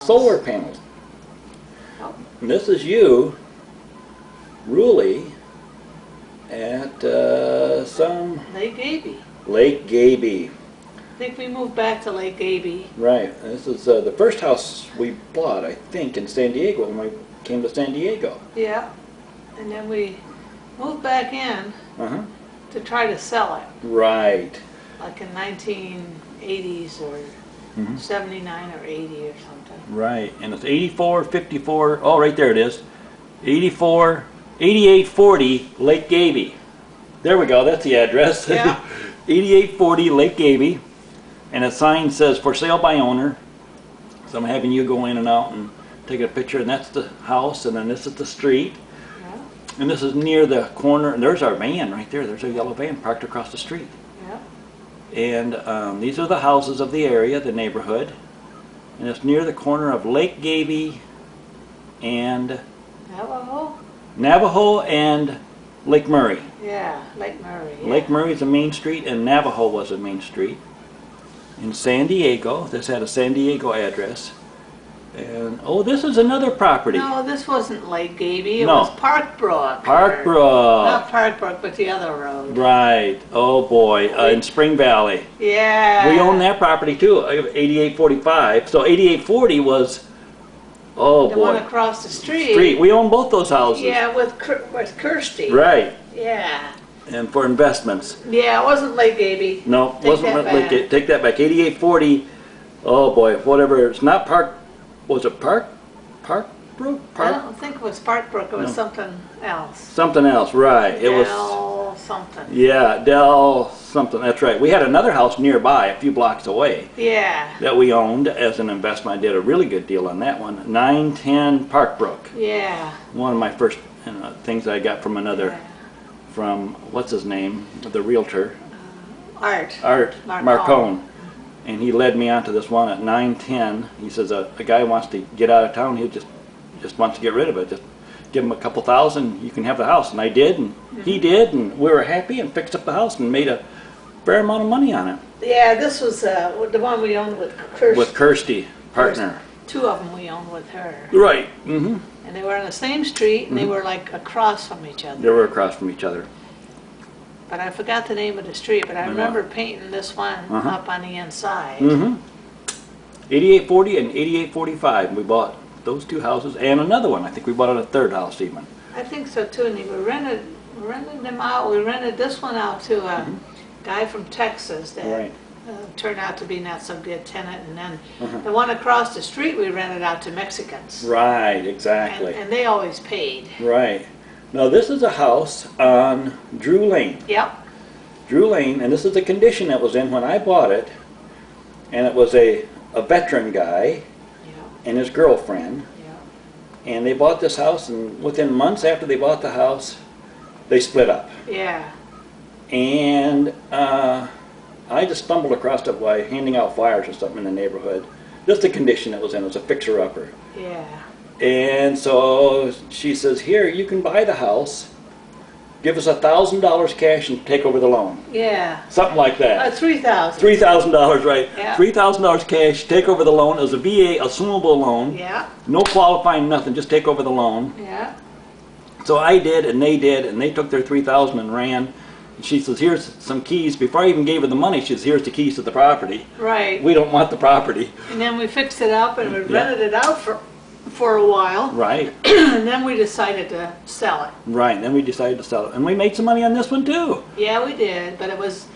Solar panels. And this is you, really, at some... Lake Gaby. Lake Gaby. I think we moved back to Lake Gaby. Right. This is the first house we bought, I think, in San Diego when we came to San Diego. Yeah. And then we moved back in to try to sell it. Right. Like in 1980s or 79 or 80 or something. Right. And it's 8454. Oh, right there it is. 8840 Lake Gaby. There we go. That's the address. Yeah. 8840 Lake Gaby. And a sign says for sale by owner. So I'm having you go in and out and take a picture. And that's the house. And then this is the street. Yeah. And this is near the corner. And there's our van right there. There's a yellow van parked across the street. Yeah. And these are the houses of the area, the neighborhood. And it's near the corner of Lake Gaby and Navajo and Lake Murray. Yeah, Lake Murray. Yeah. Lake Murray is a main street and Navajo was a main street. In San Diego, this had a San Diego address. And oh, this is another property. No, this wasn't Lake Gaby. It No. was Park Brook. Park Brook. Not Park Brook, but the other road. Right. Oh boy, in Spring Valley. Yeah. We own that property too, 8845. So 8840 was, oh the boy. one across the street. We own both those houses. Yeah, with Kirsty. Right. Yeah. And for investments. Yeah, it wasn't Lake Gaby. No, Take wasn't that Lake back. Gaby. Take that back. 8840. Oh boy, whatever. It's not Park. Was it Park Brook? I don't think it was Park Brook. It was No. something else. Something else, right. It was. Del something. Yeah, Del something. That's right. We had another house nearby, a few blocks away, Yeah. that we owned as an investment. I did a really good deal on that one. 910 Park Brook. Yeah. One of my first things I got from another, from what's his name, the realtor, Art. Art Marcone. Marcone. And he led me onto this one at 910. He says a guy wants to get out of town. He just wants to get rid of it. Just give him a couple thousand. You can have the house. And I did, and he did, and we were happy and fixed up the house and made a fair amount of money on it. Yeah, this was the one we owned with Kirsty. With Kirsty, partner. Two of them we owned with her. Right. And they were on the same street, and they were like across from each other. They were across from each other. But I forgot the name of the street, but I remember painting this one up on the inside. 8840 and 8845. We bought those two houses and another one. I think we bought a third house even. I think so too, and we rented them out. We rented this one out to a guy from Texas that turned out to be not so good tenant, and then the one across the street we rented out to Mexicans. Right, exactly. And they always paid. Right. Now this is a house on Drew Lane. Yep. Drew Lane, and this is the condition that was in when I bought it. And it was a veteran guy and his girlfriend. And they bought this house, and within months after they bought the house, they split up. Yeah. And I just stumbled across it by handing out flyers or something in the neighborhood. Just the condition it was in. It was a fixer-upper. Yeah. And so she says, here, you can buy the house, give us $1,000 cash and take over the loan. Yeah. Something like that. $3,000. $3,000, right. Yeah. $3,000 cash, take over the loan. It was a VA, assumable loan. Yeah. No qualifying, nothing, just take over the loan. Yeah. So I did, and they took their $3,000 and ran. And she says, here's some keys. Before I even gave her the money, she says, here's the keys to the property. Right. We don't want the property. And then we fixed it up and we rented it out for a while. Right. And then we decided to sell it. Right, then we decided to sell it. And we made some money on this one too. Yeah, we did, but it was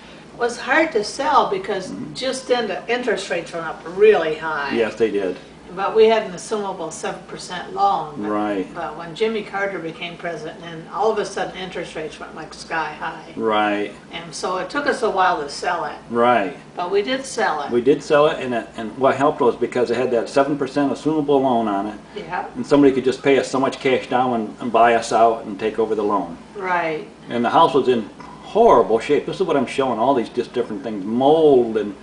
hard to sell because just then the interest rates went up really high. Yes, they did. But we had an assumable 7% loan. But, Right. But when Jimmy Carter became president, then all of a sudden interest rates went like sky high. Right. And so it took us a while to sell it. Right. But we did sell it. We did sell it, and what helped was because it had that 7% assumable loan on it. Yeah. And somebody could just pay us so much cash down and buy us out and take over the loan. Right. And the house was in horrible shape. This is what I'm showing, all these just different things, mold and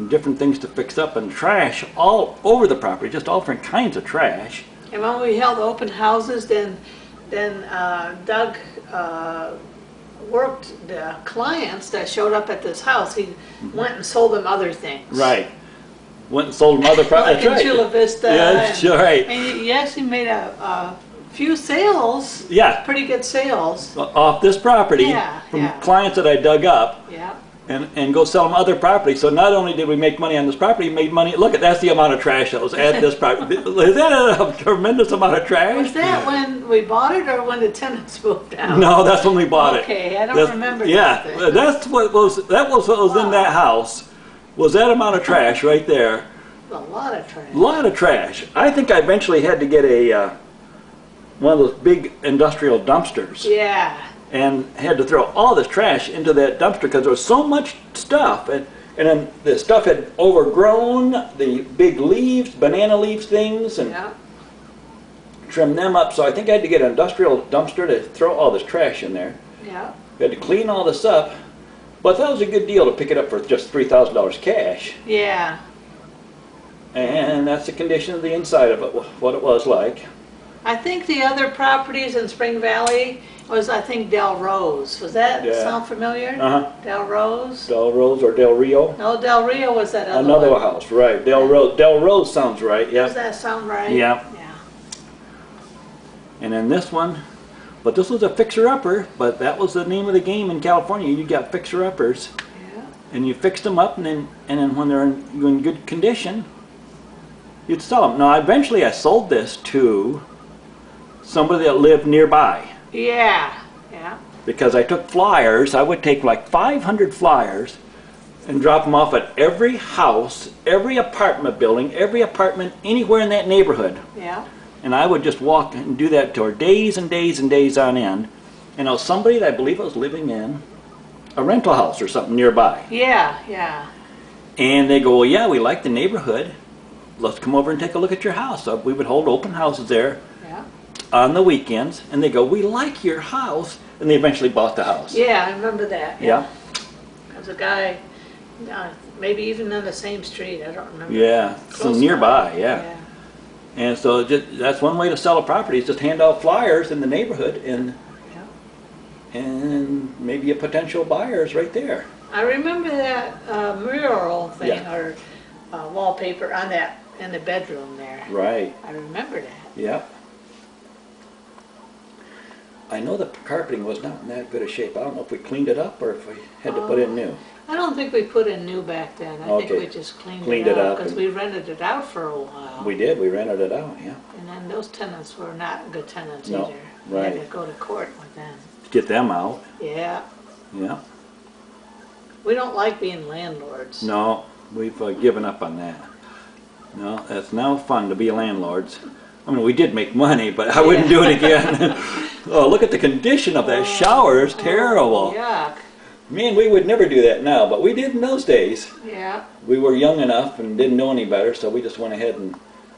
different things to fix up, and trash all over the property, just all different kinds of trash. And when we held open houses, then Doug worked the clients that showed up at this house. He went and sold them other things. Right. went and sold them other properties. Like in Chula Vista. Yeah, sure, right. And you actually made a few sales. Yeah. Pretty good sales. Off this property from clients that I dug up. Yeah. And go sell them other property. So not only did we make money on this property, we made money. Look, that's the amount of trash that was at this property. Is that a tremendous amount of trash? Was that when we bought it or when the tenants moved out? No, that's when we bought it. Okay, I don't remember. Yeah, that's what was. That was what was in that house. Was that amount of trash right there? A lot of trash. A lot of trash. I think I eventually had to get a one of those big industrial dumpsters. Yeah. And had to throw all this trash into that dumpster because there was so much stuff, and then the stuff had overgrown the big leaves, banana leaves things, and trim them up. So I think I had to get an industrial dumpster to throw all this trash in there. Yeah. We had to clean all this up, but that was a good deal to pick it up for just $3,000 cash. Yeah. And that's the condition of the inside of it, what it was like. I think the other properties in Spring Valley was, I think, Del Rose. Was that sound familiar? Uh-huh. Del Rose? Del Rose or Del Rio? No, Del Rio was that other Another one. house, right. Del Rose. Del Rose sounds right, yeah. Does that sound right? Yeah. Yeah. And then this one, but this was a fixer-upper, but that was the name of the game in California. You got fixer-uppers. Yeah. And you fixed them up, and then when they're in good condition, you'd sell them. Now, eventually I sold this to somebody that lived nearby. Yeah, yeah. Because I took flyers, I would take like 500 flyers and drop them off at every house, every apartment building, every apartment anywhere in that neighborhood. Yeah. And I would just walk and do that for days and days and days on end. And I was somebody that I believe was living in a rental house or something nearby. Yeah, yeah. And they go, well, yeah, we like the neighborhood. Let's come over and take a look at your house. So we would hold open houses there on the weekends, and they go, we like your house, and they eventually bought the house. Yeah, I remember that. Yeah. There was a guy, maybe even on the same street, I don't remember. Yeah, so nearby, yeah. And so that's one way to sell a property, is just hand out flyers in the neighborhood, and maybe a potential buyer is right there. I remember that mural thing, or wallpaper on that, in the bedroom there. Right. I remember that. Yeah. I know the carpeting was not in that good a shape. I don't know if we cleaned it up or if we had to put in new. I don't think we put in new back then. I think we just cleaned it up because we rented it out for a while. We did. We rented it out, yeah. And then those tenants were not good tenants either. Right. We had to go to court with them. Get them out. Yeah. Yeah. We don't like being landlords. No, we've given up on that. No, it's now fun to be landlords. I mean, we did make money, but I wouldn't do it again. Oh, look at the condition of that shower. It's terrible. Yuck. Man, we would never do that now, but we did in those days. Yeah. We were young enough and didn't know any better, so we just went ahead and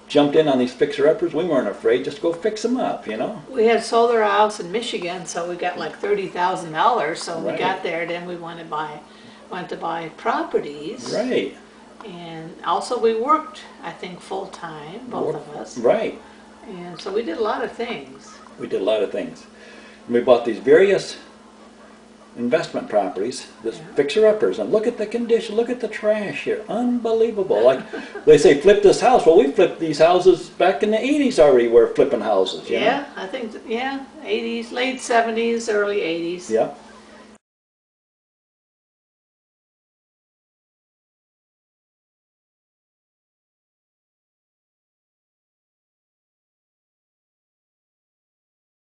jumped in on these fixer-uppers. We weren't afraid. Just go fix them up, you know. We had sold our house in Michigan, so we got like $30,000. So we got there, then we went to buy properties. Right. And also we worked, I think, full-time, both of us. Right. And so we did a lot of things. We did a lot of things. And we bought these various investment properties, this fixer-uppers, and look at the condition, look at the trash here, unbelievable. Like they say, flip this house. Well, we flipped these houses back in the 80s already. We're flipping houses. You know? I think, 80s, late 70s, early 80s. Yeah.